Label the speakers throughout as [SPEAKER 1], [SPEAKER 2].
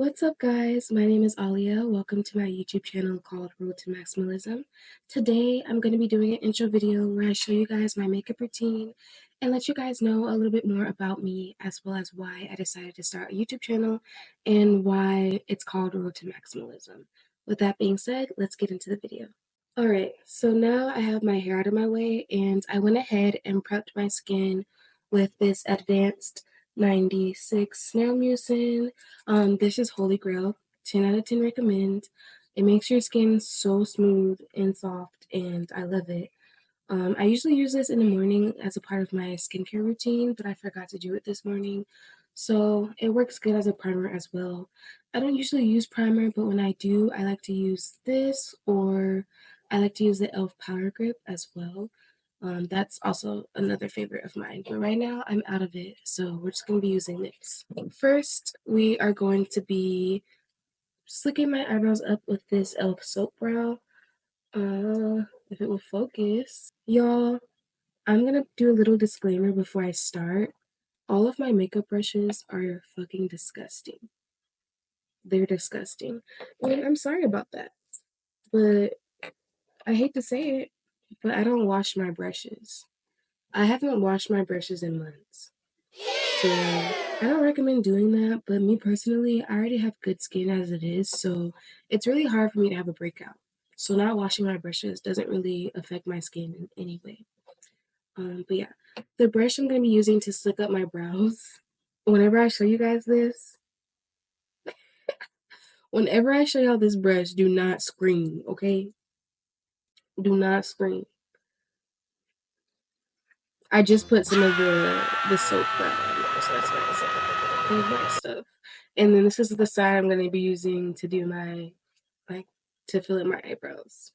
[SPEAKER 1] What's up, guys? My name is Alia. Welcome to my YouTube channel called Road to Maximalism. Today, I'm going to be doing an intro video where I show you guys my makeup routine and let you guys know a little bit more about me, as well as why I decided to start a YouTube channel and why it's called Road to Maximalism. With that being said, let's get into the video. Alright, so now I have my hair out of my way, and I went ahead and prepped my skin with this Advanced 96 Snail Mucin. This is Holy Grail. 10 out of 10 recommend. It makes your skin so smooth and soft, and I love it. I usually use this in the morning as a part of my skincare routine, but I forgot to do it this morning. So it works good as a primer as well. I don't usually use primer, but when I do, I like to use this, or I like to use the e.l.f. Power Grip as well. That's also another favorite of mine. But right now, I'm out of it, so we're just going to be using this. First, we are going to be slicking my eyebrows up with this e.l.f. Soap Brow. If it will focus. Y'all, I'm gonna do a little disclaimer before I start. All of my makeup brushes are fucking disgusting. They're disgusting. And I'm sorry about that. But I hate to say it, but I don't wash my brushes. I haven't washed my brushes in months. So I don't recommend doing that, but me personally, I already have good skin as it is, so it's really hard for me to have a breakout. So not washing my brushes doesn't really affect my skin in any way. But yeah, the brush I'm going to be using to slick up my brows, whenever I show you guys this, whenever I show y'all this brush, do not scream, okay? Do not scream. I just put some of the soap brown on there, so that's why I said all of my stuff. And then this is the side I'm going to be using to do my, to fill in my eyebrows.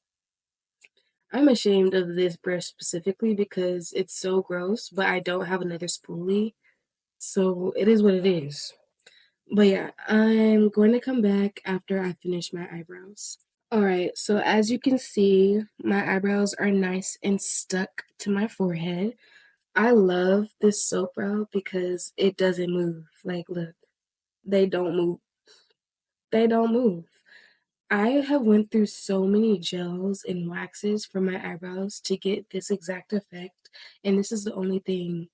[SPEAKER 1] I'm ashamed of this brush specifically because it's so gross, but I don't have another spoolie, so it is what it is. But yeah, I'm going to come back after I finish my eyebrows. Alright, so as you can see, my eyebrows are nice and stuck to my forehead. I love this soap brow because it doesn't move. Like, look, they don't move. They don't move. I have went through so many gels and waxes for my eyebrows to get this exact effect, and this is the only thing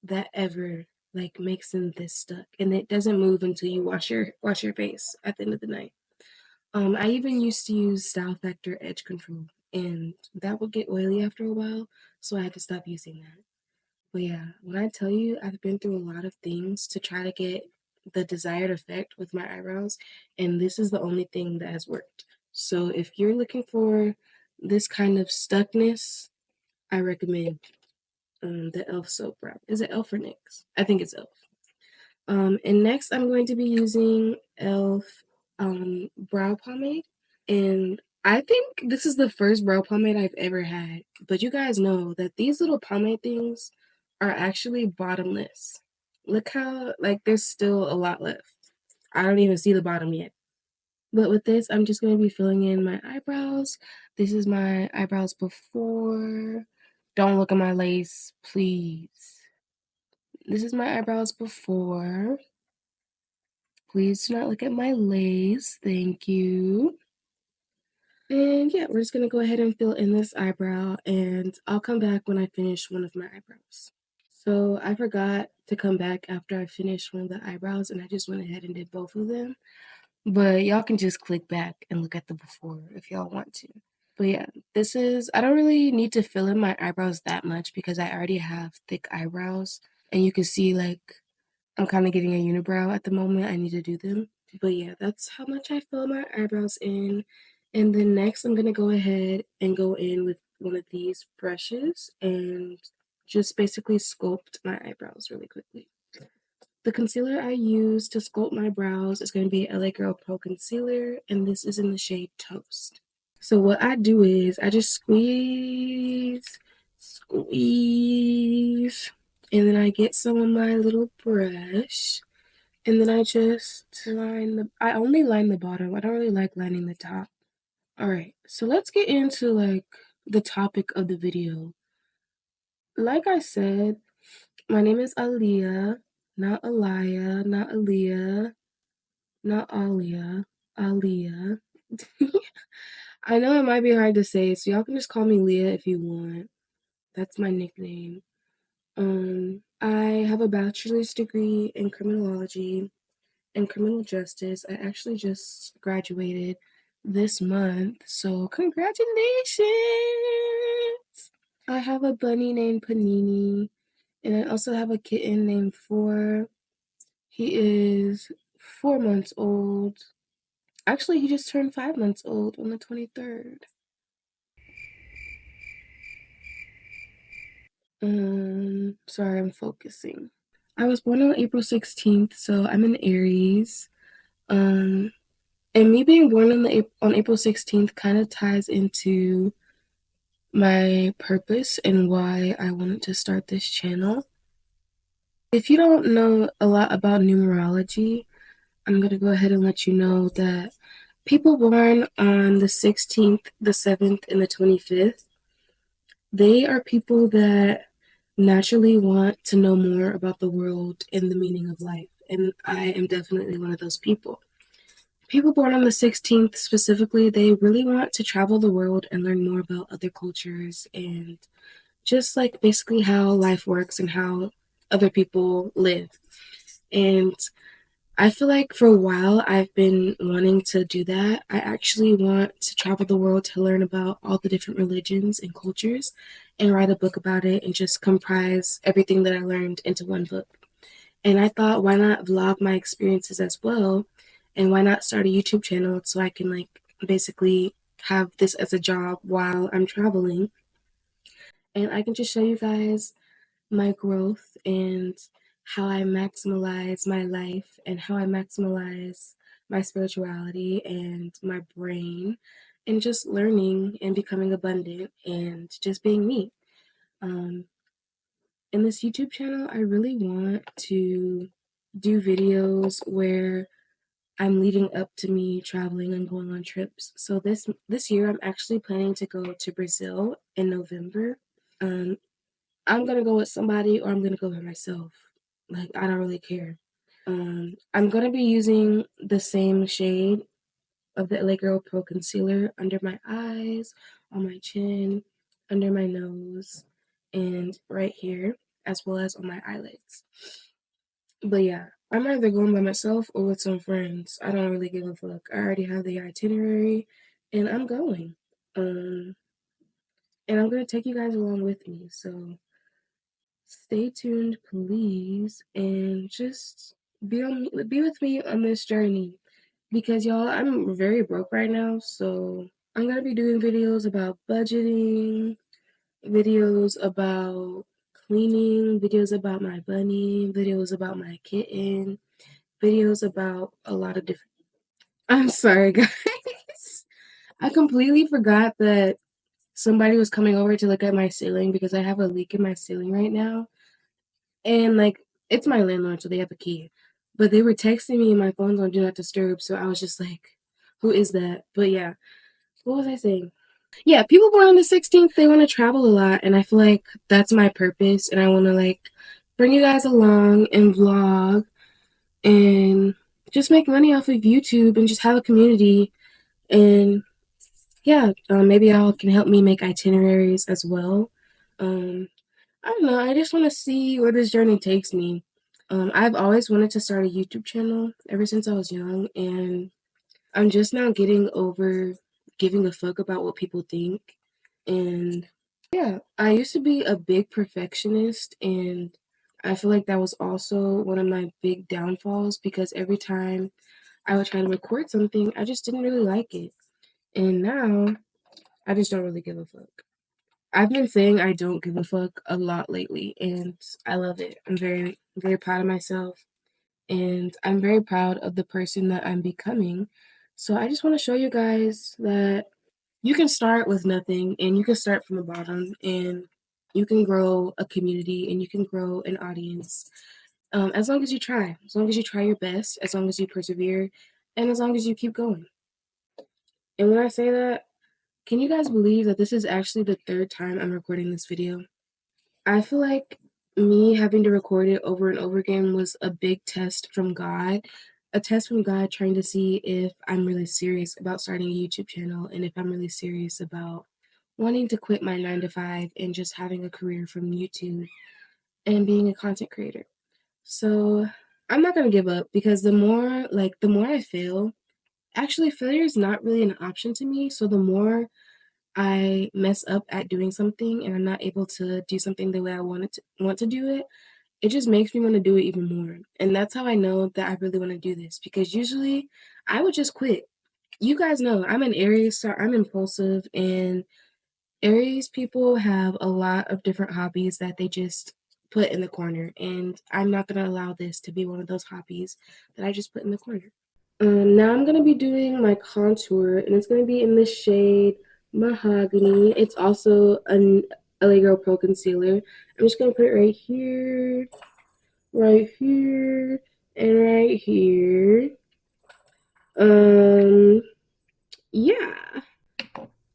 [SPEAKER 1] that ever makes them this stuck, and it doesn't move until you wash your face at the end of the night. I even used to use Style Factor Edge Control, and that would get oily after a while, so I had to stop using that. But yeah, when I tell you I've been through a lot of things to try to get the desired effect with my eyebrows, and this is the only thing that has worked. So if you're looking for this kind of stuckness, I recommend the e.l.f. soap brow. Is it e.l.f. or NYX? I think it's e.l.f. And next I'm going to be using e.l.f. Brow Pomade. And I think this is the first brow pomade I've ever had. But you guys know that these little pomade things are actually bottomless. Look how, there's still a lot left. I don't even see the bottom yet. But with this, I'm just going to be filling in my eyebrows. This is my eyebrows before. Don't look at my lace, please. This is my eyebrows before. Please do not look at my lace. Thank you. And yeah, we're just going to go ahead and fill in this eyebrow, and I'll come back when I finish one of my eyebrows. So I forgot to come back after I finished one of the eyebrows, and I just went ahead and did both of them. But y'all can just click back and look at the before if y'all want to. But yeah, I don't really need to fill in my eyebrows that much because I already have thick eyebrows. And you can see I'm kind of getting a unibrow at the moment. I need to do them. But yeah, that's how much I fill my eyebrows in. And then next I'm going to go ahead and go in with one of these brushes and just basically sculpt my eyebrows really quickly. The concealer I use to sculpt my brows is going to be LA Girl Pro Concealer, and this is in the shade Toast. So what I do is I just squeeze, and then I get some of my little brush, and then I just I only line the bottom. I don't really like lining the top. Alright, so let's get into the topic of the video. Like I said, my name is Aaliyah, not Aliyah, not Aaliyah. not Alia, Aaliyah. I know it might be hard to say, so y'all can just call me Leah if you want. That's my nickname. I have a bachelor's degree in criminology and criminal justice. I actually just graduated this month, so congratulations! I have a bunny named Panini, and I also have a kitten named Four. He is 4 months old. Actually, he just turned 5 months old on the 23rd. Sorry, I'm focusing. I was born on April 16th, so I'm an Aries. Um, and me being born on April 16th kind of ties into my purpose and why I wanted to start this channel. If you don't know a lot about numerology, I'm going to go ahead and let you know that people born on the 16th, the 7th, and the 25th, they are people that naturally want to know more about the world and the meaning of life. And I am definitely one of those people. People born on the 16th specifically, they really want to travel the world and learn more about other cultures and just like basically how life works and how other people live. And I feel like for a while I've been wanting to do that. I actually want to travel the world to learn about all the different religions and cultures and write a book about it and just comprise everything that I learned into one book. And I thought, why not vlog my experiences as well? And why not start a YouTube channel so I can like basically have this as a job while I'm traveling? And I can just show you guys my growth and how I maximize my life and how I maximize my spirituality and my brain and just learning and becoming abundant and just being me. Um, in this YouTube channel, I really want to do videos where I'm leading up to me traveling and going on trips. So this year, I'm actually planning to go to Brazil in November. Um, I'm gonna go with somebody or I'm gonna go by myself. Like, I don't really care. I'm gonna be using the same shade of the LA Girl Pro Concealer under my eyes, on my chin, under my nose, and right here, as well as on my eyelids. But yeah, I'm either going by myself or with some friends. I don't really give a fuck. I already have the itinerary, and I'm going. Um, and I'm gonna take you guys along with me. So stay tuned, please, and just be with me on this journey because y'all, I'm very broke right now, so I'm gonna be doing videos about budgeting, videos about cleaning, videos about my bunny, videos about my kitten, videos about a lot of different. I'm sorry, guys. I completely forgot that somebody was coming over to look at my ceiling because I have a leak in my ceiling right now. And like it's my landlord, so they have a key. But they were texting me and my phone's on do not disturb, so I was just like, who is that? But yeah, what was I saying? Yeah, people born on the 16th, they want to travel a lot, and I feel like that's my purpose, and I want to like bring you guys along and vlog and just make money off of YouTube and just have a community. And yeah, maybe y'all can help me make itineraries as well. Um, I don't know. I just want to see where this journey takes me. I've always wanted to start a YouTube channel ever since I was young, and I'm just now getting over giving a fuck about what people think. And yeah, I used to be a big perfectionist, and I feel like that was also one of my big downfalls because every time I would try to record something, I just didn't really like it. And now I just don't really give a fuck. I've been saying I don't give a fuck a lot lately, and I love it. I'm very, very proud of myself, and I'm very proud of the person that I'm becoming. So I just want to show you guys that you can start with nothing, and you can start from the bottom, and you can grow a community, and you can grow an audience. As long as you try, as long as you try your best, as long as you persevere, and as long as you keep going. And when I say that, can you guys believe that this is actually the third time I'm recording this video? I feel like me having to record it over and over again was a big test from God a test from God trying to see if I'm really serious about starting a YouTube channel and if I'm really serious about wanting to quit my 9 to 5 and just having a career from YouTube and being a content creator. So I'm not gonna give up because the more I fail, actually failure is not really an option to me. So the more I mess up at doing something and I'm not able to do something the way I want to do it, it just makes me want to do it even more. And that's how I know that I really want to do this because usually I would just quit. You guys know I'm an Aries, so I'm impulsive, and Aries people have a lot of different hobbies that they just put in the corner. And I'm not going to allow this to be one of those hobbies that I just put in the corner. Now I'm going to be doing my contour, and it's going to be in the shade Mahogany. It's also an Allegro Pro Concealer. I'm just going to put it right here, and right here. Um, yeah.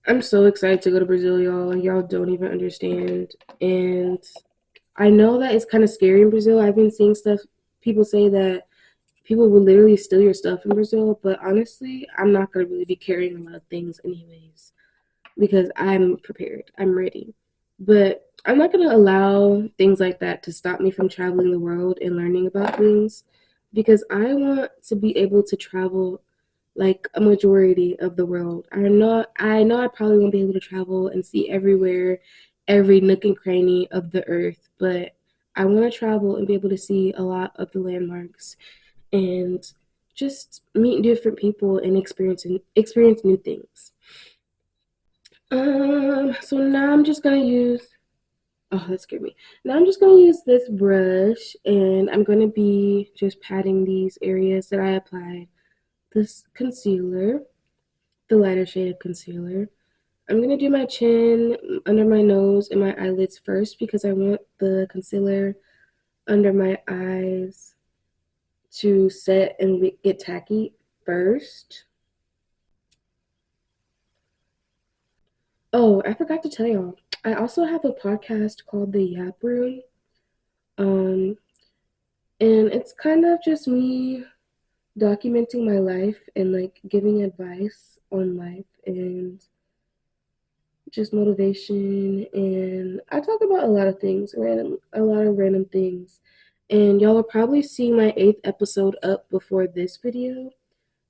[SPEAKER 1] I'm so excited to go to Brazil, y'all. Y'all don't even understand. And I know that it's kind of scary in Brazil. I've been seeing stuff, people say that people will literally steal your stuff in Brazil, but honestly, I'm not going to really be carrying a lot of things anyways because I'm prepared. I'm ready. But I'm not going to allow things like that to stop me from traveling the world and learning about things because I want to be able to travel like a majority of the world. I know I probably won't be able to travel and see everywhere, every nook and cranny of the earth, but I want to travel and be able to see a lot of the landmarks and just meet different people and experience new things. So now I'm just gonna use. Oh, that scared me. Now I'm just gonna use this brush, and I'm gonna be just patting these areas that I applied this concealer, the lighter shade of concealer. I'm gonna do my chin, under my nose, and my eyelids first because I want the concealer under my eyes to set and get tacky first. Oh, I forgot to tell y'all. I also have a podcast called The Yap Room. Um, and it's kind of just me documenting my life and like giving advice on life and just motivation. And I talk about a lot of things, a lot of random things. And y'all will probably see my 8th episode up before this video.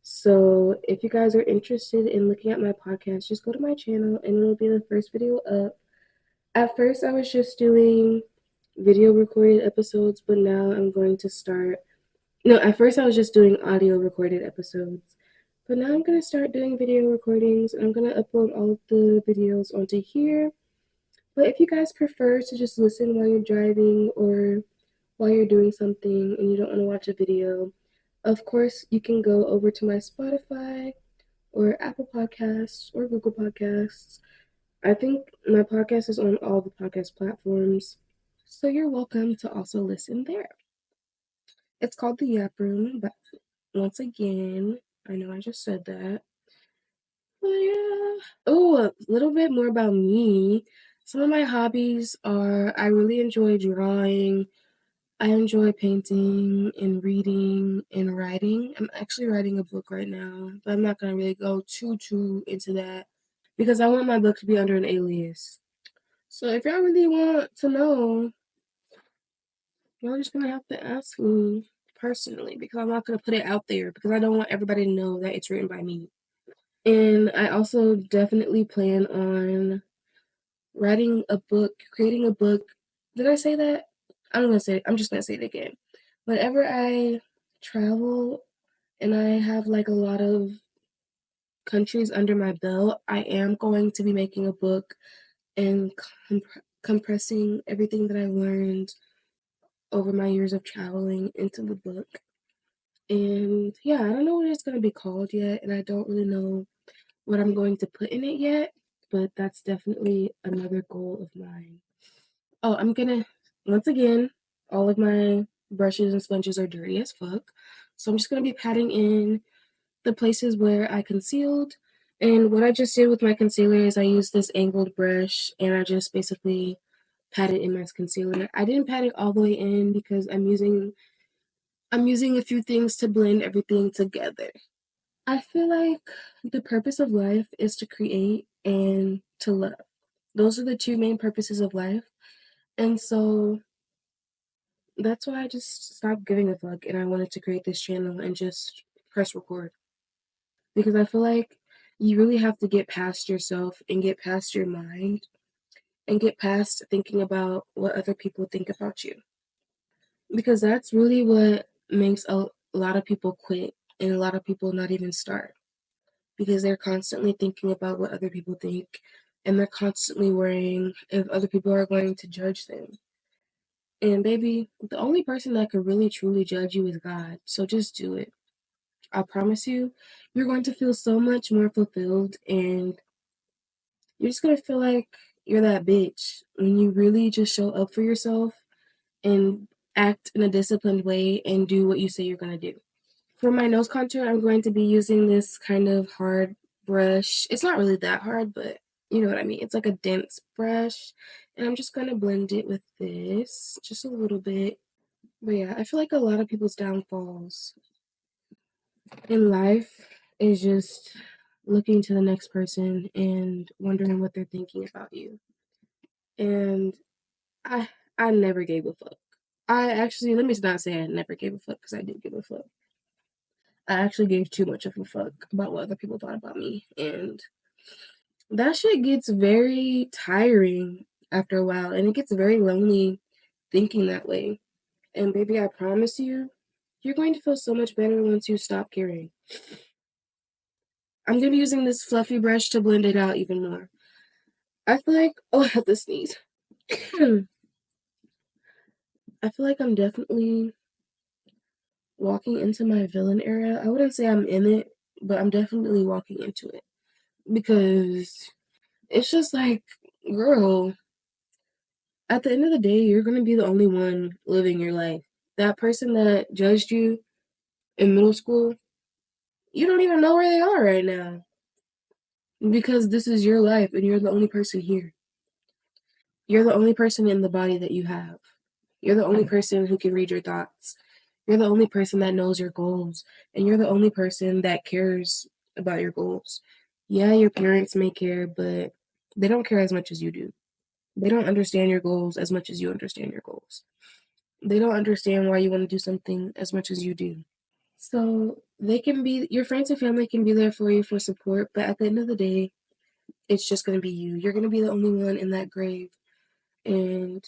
[SPEAKER 1] So if you guys are interested in looking at my podcast, just go to my channel and it'll be the first video up. At first, I was just doing video recorded episodes, but now I'm going to start. No, at first, I was just doing audio recorded episodes, but now I'm going to start doing video recordings and I'm going to upload all of the videos onto here. But if you guys prefer to just listen while you're driving or while you're doing something and you don't want to watch a video, of course, you can go over to my Spotify or Apple Podcasts or Google Podcasts. I think my podcast is on all the podcast platforms, so you're welcome to also listen there. It's called The Yap Room, but once again, I know I just said that. But yeah. Oh, a little bit more about me. Some of my hobbies are I really enjoy drawing. I enjoy painting and reading and writing. I'm actually writing a book right now, but I'm not gonna really go too into that because I want my book to be under an alias. So if y'all really want to know, y'all just gonna have to ask me personally because I'm not gonna put it out there because I don't want everybody to know that it's written by me. And I also definitely plan on writing a book, creating a book. Did I say that? I'm just gonna say it again. Whenever I travel and I have like a lot of countries under my belt, I am going to be making a book and compressing everything that I learned over my years of traveling into the book. And yeah, I don't know what it's going to be called yet, and I don't really know what I'm going to put in it yet, but that's definitely another goal of mine. Oh, I'm gonna, once again, all of my brushes and sponges are dirty as fuck. So I'm just going to be patting in the places where I concealed. And what I just did with my concealer is I used this angled brush and I just basically pat it in my concealer. I didn't pat it all the way in because I'm using I'm using a few things to blend everything together. I feel like the purpose of life is to create and to love. Those are the two main purposes of life. And so that's why I just stopped giving a fuck and I wanted to create this channel and just press record. Because I feel like you really have to get past yourself and get past your mind and get past thinking about what other people think about you. Because that's really what makes a lot of people quit and a lot of people not even start. Because they're constantly thinking about what other people think and they're constantly worrying if other people are going to judge them. And baby, the only person that could really truly judge you is God. So just do it. I promise you, you're going to feel so much more fulfilled and you're just going to feel like you're that bitch when you really just show up for yourself and act in a disciplined way and do what you say you're going to do. For my nose contour, I'm going to be using this kind of hard brush. It's not really that hard, but you know what I mean. It's like a dense brush. And I'm just going to blend it with this just a little bit. But yeah, I feel like a lot of people's downfalls in life is just looking to the next person and wondering what they're thinking about you. And I I never gave a fuck. I actually, let me not say I never gave a fuck because I did give a fuck. I actually gave too much of a fuck about what other people thought about me. And that shit gets very tiring after a while. And it gets very lonely thinking that way. And baby, I promise you, you're going to feel so much better once you stop caring. I'm going to be using this fluffy brush to blend it out even more. I feel like, oh, I have to sneeze. I feel like I'm definitely walking into my villain era. I wouldn't say I'm in it, but I'm definitely walking into it. Because it's just like, girl, at the end of the day, you're going to be the only one living your life. That person that judged you in middle school, you don't even know where they are right now. Because this is your life and you're the only person here. You're the only person in the body that you have. You're the only person who can read your thoughts. You're the only person that knows your goals. And you're the only person that cares about your goals. Yeah, your parents may care, but they don't care as much as you do. They don't understand your goals as much as you understand your goals. They don't understand why you want to do something as much as you do. So they can be, your friends and family can be there for you for support, but at the end of the day, it's just going to be you. You're going to be the only one in that grave. And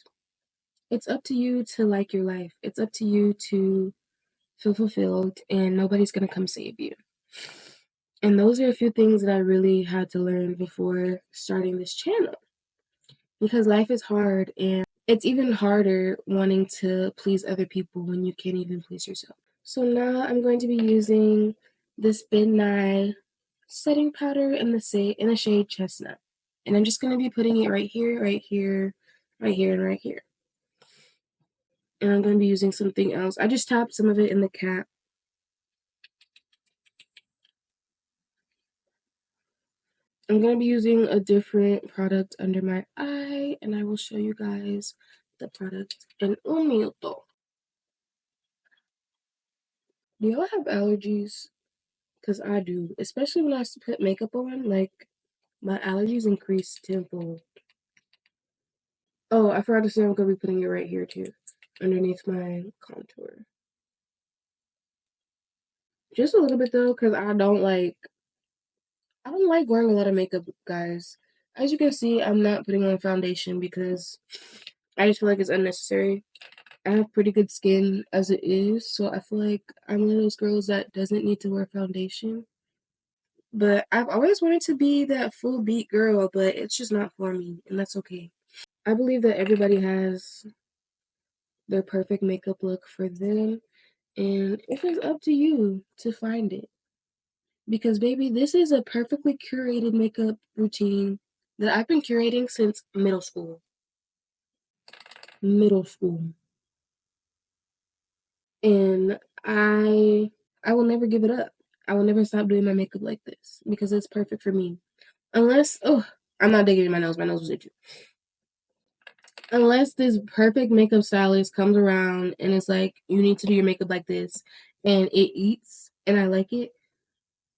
[SPEAKER 1] it's up to you to like your life. It's up to you to feel fulfilled, and nobody's going to come save you. And those are a few things that I really had to learn before starting this channel. Because life is hard, and it's even harder wanting to please other people when you can't even please yourself. So now I'm going to be using this Midnight setting powder in the shade Chestnut. And I'm just going to be putting it right here, right here, right here, and right here. And I'm going to be using something else. I just tapped some of it in the cap. I'm going to be using a different product under my eye, and I will show you guys the product in un minuto. Do y'all have allergies? Because I do. Especially when I put makeup on, like, my allergies increase tenfold. Oh, I forgot to say I'm going to be putting it right here, too. Underneath my contour. Just a little bit, though, because I don't like wearing a lot of makeup, guys. As you can see, I'm not putting on foundation because I just feel like it's unnecessary. I have pretty good skin as it is, so I feel like I'm one of those girls that doesn't need to wear foundation. But I've always wanted to be that full beat girl, but it's just not for me, and that's okay. I believe that everybody has their perfect makeup look for them, and it is up to you to find it. Because, baby, this is a perfectly curated makeup routine that I've been curating since middle school. Middle school. And I will never give it up. I will never stop doing my makeup like this because it's perfect for me. Unless, oh, I'm not digging in my nose. My nose was itchy. unless this perfect makeup stylist comes around and it's like, you need to do your makeup like this, and it eats, and I like it,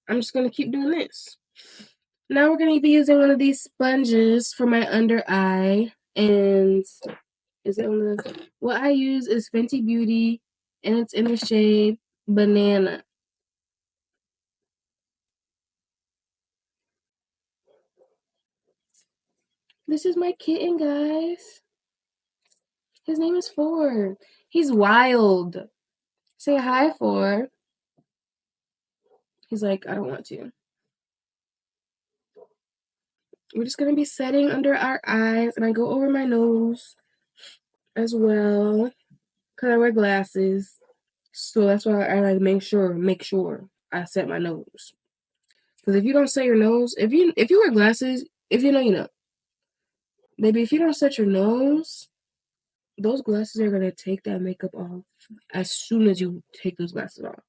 [SPEAKER 1] I'm just gonna keep doing this. Now we're gonna be using one of these sponges for my under eye, and is it on the? What I use is Fenty Beauty, and it's in the shade Banana. This is my kitten, guys. His name is Four. He's wild. Say hi, Four. He's like, I don't want to. We're just gonna be setting under our eyes, and I go over my nose as well because I wear glasses. So that's why I like make sure I set my nose. Because if you don't set your nose, if you wear glasses, if you know, you know. Baby, if you don't set your nose, those glasses are gonna take that makeup off as soon as you take those glasses off.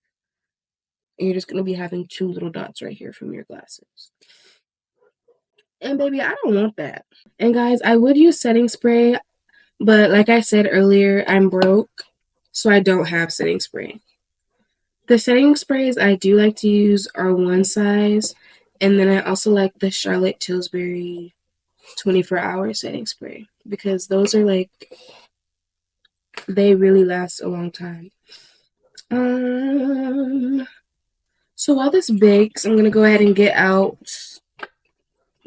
[SPEAKER 1] And you're just gonna be having two little dots right here from your glasses. And baby, I don't want that. And guys, I would use setting spray, but like I said earlier, I'm broke, so I don't have setting spray. The setting sprays I do like to use are one size, and then I also like the Charlotte Tilbury 24-hour setting spray because those are like, they really last a long time. So while this bakes, I'm gonna go ahead and get out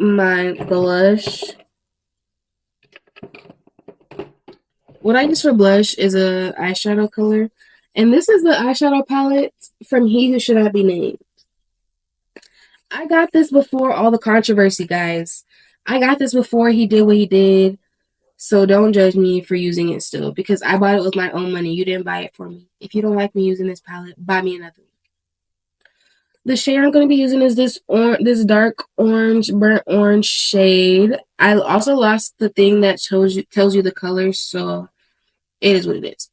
[SPEAKER 1] my blush. What I use for blush is a eyeshadow color, and this is the eyeshadow palette from He Who Should Not Be Named. I got this before all the controversy, guys. I got this before he did what he did, so don't judge me for using it still, because I bought it with my own money. You didn't buy it for me. If you don't like me using this palette, buy me another one. The shade I'm going to be using is this dark orange, burnt orange shade. I also lost the thing that tells you the colors, so it is what it is.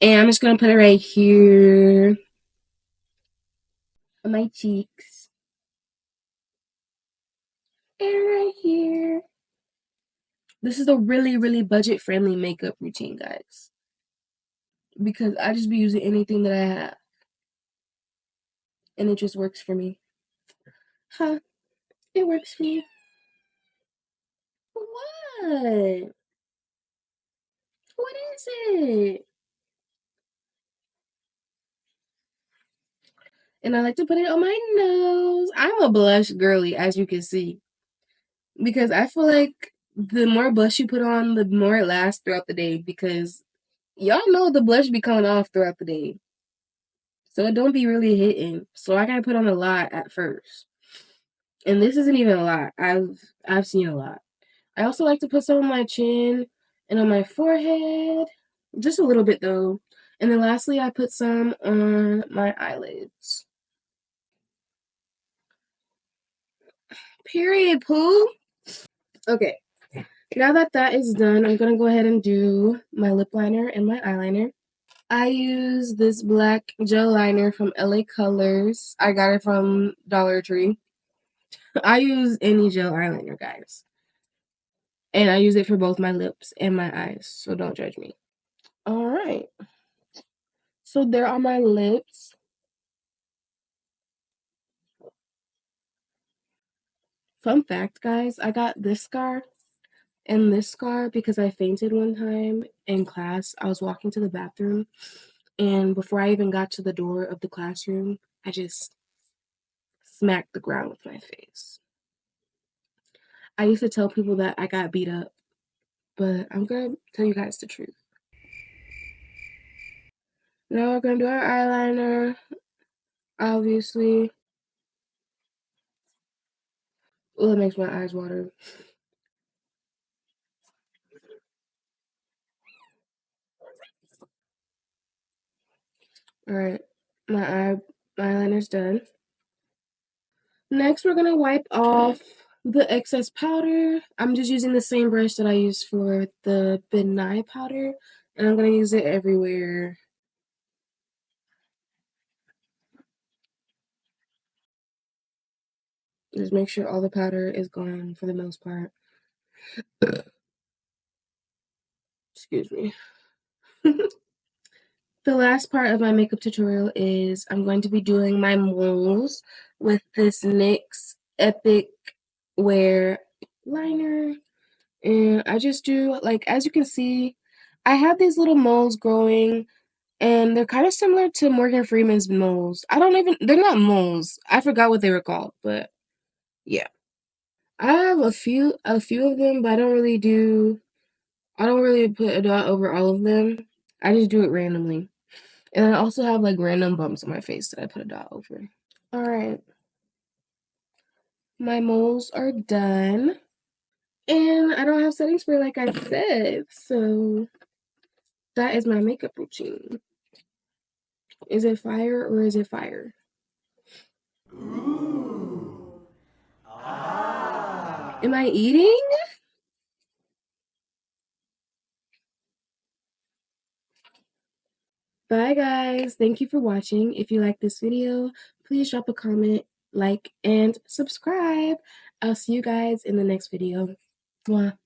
[SPEAKER 1] And I'm just going to put it right here on my cheeks. And right here. This is a really, really budget-friendly makeup routine, guys. Because I just be using anything that I have. And it just works for me. Huh? It works for me. What? What is it? And I like to put it on my nose. I'm a blush girly, as you can see. Because I feel like the more blush you put on, the more it lasts throughout the day. Because y'all know the blush be coming off throughout the day. So it don't be really hitting. So I gotta put on a lot at first. And this isn't even a lot. I've seen a lot. I also like to put some on my chin and on my forehead. Just a little bit though. And then lastly, I put some on my eyelids. Period, poo. Okay. Now that that is done, I'm going to go ahead and do my lip liner and my eyeliner. I use this black gel liner from LA Colors. I got it from Dollar Tree. I use any gel eyeliner, guys. And I use it for both my lips and my eyes, so don't judge me. All right. So there are my lips. Fun fact, guys, I got this scar and this scar because I fainted one time in class. I was walking to the bathroom, and before I even got to the door of the classroom, I just smacked the ground with my face. I used to tell people that I got beat up, but I'm gonna tell you guys the truth. Now we're gonna do our eyeliner, obviously. Oh, it makes my eyes water. All right, my eyeliner's done. Next, we're gonna wipe off the excess powder. I'm just using the same brush that I used for the Ben Nye powder, and I'm gonna use it everywhere. Just make sure all the powder is gone for the most part. Excuse me. The last part of my makeup tutorial is I'm going to be doing my moles with this NYX Epic Wear liner. And I just do, like, as you can see, I have these little moles growing, and they're kind of similar to Morgan Freeman's moles. They're not moles. I forgot what they were called, but yeah. I have a few of them, but I don't really put a dot over all of them. I just do it randomly. And I also have like random bumps on my face that I put a dot over. All right. My moles are done. And I don't have setting spray like I said. So that is my makeup routine. Is it fire or is it fire?
[SPEAKER 2] Ooh. Ah.
[SPEAKER 1] Am I eating? Bye guys. Thank you for watching. If you like this video, please drop a comment, like, and subscribe. I'll see you guys in the next video. Mwah.